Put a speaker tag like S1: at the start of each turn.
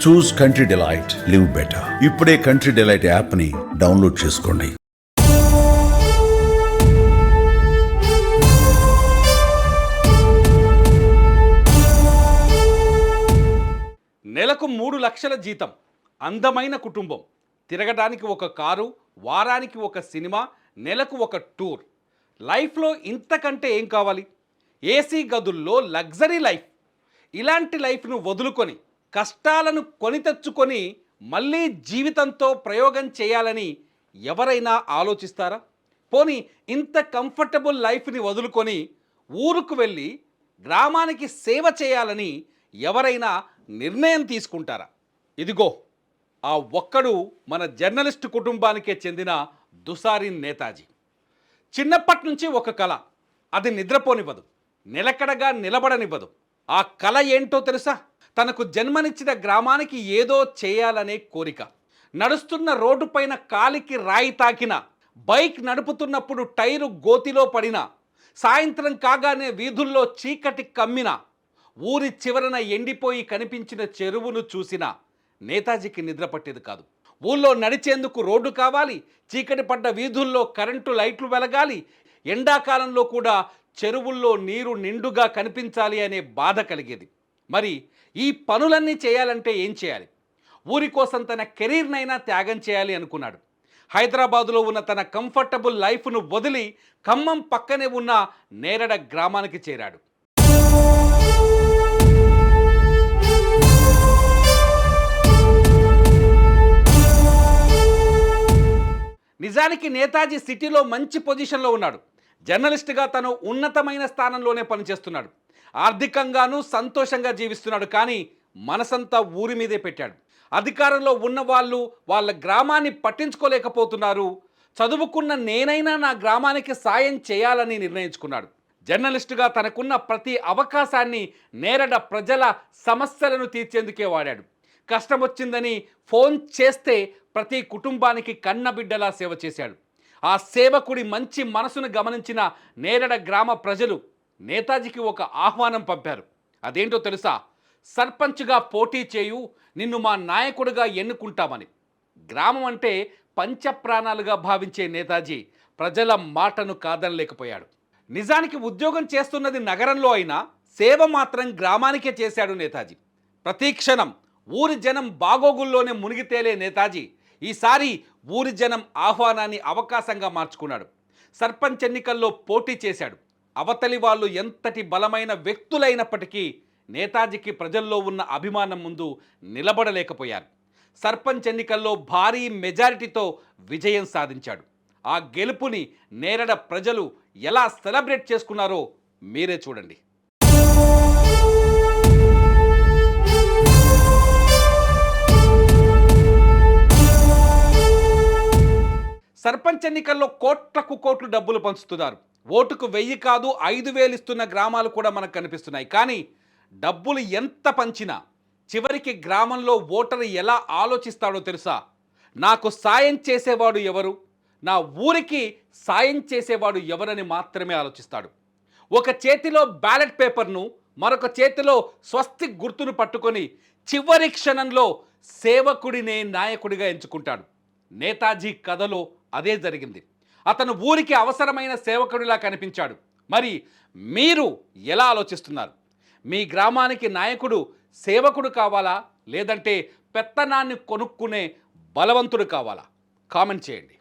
S1: చూస్ country delight, live better. ఇప్పుడే country delight యాప్ని download చేసుకోండి.
S2: నెలకు 3 లక్షల జీతం, అందమైన కుటుంబం, తిరగడానికి ఒక కారు, వారానికి ఒక సినిమా, నెలకు ఒక టూర్. లైఫ్లో ఇంతకంటే ఏం కావాలి? ఏసీ గదుల్లో లగ్జరీ లైఫ్. ఇలాంటి లైఫ్ను వదులుకొని కష్టాలను కొని తెచ్చుకొని మళ్ళీ జీవితంతో ప్రయోగం చేయాలని ఎవరైనా ఆలోచిస్తారా? పోనీ ఇంత కంఫర్టబుల్ లైఫ్ని వదులుకొని ఊరుకు వెళ్ళి గ్రామానికి సేవ చేయాలని ఎవరైనా నిర్ణయం తీసుకుంటారా? ఇదిగో ఆ ఒక్కడు మన జర్నలిస్టు కుటుంబానికే చెందిన దుసారి నేతాజీ. చిన్నప్పటి నుంచి ఒక కళ, అది నిద్రపోనివ్వదు, నిలకడగా నిలబడనివ్వదు. ఆ కళ ఏంటో తెలుసా? తనకు జన్మనిచ్చిన గ్రామానికి ఏదో చేయాలనే కోరిక. నడుస్తున్న రోడ్డు పైన కాలికి రాయి తాకిన, బైక్ నడుపుతున్నప్పుడు టైరు గోతిలో పడిన, సాయంత్రం కాగానే వీధుల్లో చీకటి కమ్మిన, ఊరి చివరన ఎండిపోయి కనిపించిన చెరువును చూసిన నేతాజీకి నిద్ర పట్టేది కాదు. ఊళ్ళో నడిచేందుకు రోడ్డు కావాలి, చీకటి పడ్డ వీధుల్లో కరెంటు లైట్లు వెలగాలి, ఎండాకాలంలో కూడా చెరువుల్లో నీరు నిండుగా కనిపించాలి అనే బాధ కలిగేది. మరి ఈ పనులన్నీ చేయాలంటే ఏం చేయాలి? ఊరి కోసం తన కెరీర్నైనా త్యాగం చేయాలి అనుకున్నాడు. హైదరాబాదులో ఉన్న తన కంఫర్టబుల్ లైఫ్ను వదిలి ఖమ్మం పక్కనే ఉన్న నేరడ గ్రామానికి చేరాడు. నిజానికి నేతాజీ సిటీలో మంచి పొజిషన్లో ఉన్నాడు. జర్నలిస్ట్గా తను ఉన్నతమైన స్థానంలోనే పనిచేస్తున్నాడు. ఆర్థికంగానూ సంతోషంగా జీవిస్తున్నాడు. కానీ మనసంతా ఊరి మీదే పెట్టాడు. అధికారంలో ఉన్న వాళ్ళు వాళ్ళ గ్రామాన్ని పట్టించుకోలేకపోతున్నారు. చదువుకున్న నేనైనా నా గ్రామానికి సాయం చేయాలని నిర్ణయించుకున్నాడు. జర్నలిస్టుగా తనకున్న ప్రతి అవకాశాన్ని నేరడ ప్రజల సమస్యలను తీర్చేందుకే వాడాడు. కష్టం వచ్చిందని ఫోన్ చేస్తే ప్రతి కుటుంబానికి కన్నబిడ్డలా సేవ చేశాడు. ఆ సేవకుడి మంచి మనసును గమనించిన నేరడ గ్రామ ప్రజలు నేతాజీకి ఒక ఆహ్వానం పంపారు. అదేంటో తెలుసా? సర్పంచ్గా పోటీ చేయు, నిన్ను మా నాయకుడిగా ఎన్నుకుంటామని. గ్రామం అంటే పంచప్రాణాలుగా భావించే నేతాజీ ప్రజల మాటను కాదనలేకపోయాడు. నిజానికి ఉద్యోగం చేస్తున్నది నగరంలో అయినా సేవ మాత్రం గ్రామానికే చేశాడు నేతాజీ. ప్రతి క్షణం ఊరి జనం బాగోగుల్లోనే మునిగి తేలే నేతాజీ ఈసారి ఊరి జనం ఆహ్వానాన్ని అవకాశంగా మార్చుకున్నాడు. సర్పంచ్ ఎన్నికల్లో పోటీ చేశాడు. అవతలి వాళ్ళు ఎంతటి బలమైన వ్యక్తులైనప్పటికీ నేతాజీకి ప్రజల్లో ఉన్న అభిమానం ముందు నిలబడలేకపోయారు. సర్పంచ్ ఎన్నికల్లో భారీ మెజారిటీతో విజయం సాధించాడు. ఆ గెలుపుని నేరడ ప్రజలు ఎలా సెలబ్రేట్ చేసుకున్నారో మీరే చూడండి. సర్పంచ్ ఎన్నికల్లో కోట్లకు కోట్లు డబ్బులు పంచుతున్నారు. ఓటుకు 1000 కాదు 5000 ఇస్తున్న గ్రామాలు కూడా మనకు కనిపిస్తున్నాయి. కానీ డబ్బులు ఎంత పంచినా చివరికి గ్రామంలో ఓటరు ఎలా ఆలోచిస్తాడో తెలుసా? నాకు సాయం చేసేవాడు ఎవరు, నా ఊరికి సాయం చేసేవాడు ఎవరని మాత్రమే ఆలోచిస్తాడు. ఒక చేతిలో బ్యాలెట్ పేపర్ను, మరొక చేతిలో స్వస్తిక్ గుర్తును పట్టుకొని చివరి క్షణంలో సేవకుడినే నాయకుడిగా ఎంచుకుంటాడు. నేతాజీ కథలో అదే జరిగింది. అతను ఊరికి అవసరమైన సేవకుడిలా కనిపించాడు. మరి మీరు ఎలా ఆలోచిస్తున్నారు? మీ గ్రామానికి నాయకుడు సేవకుడు కావాలా, లేదంటే పెత్తనాన్ని కొనుక్కునే బలవంతుడు కావాలా? కామెంట్ చేయండి.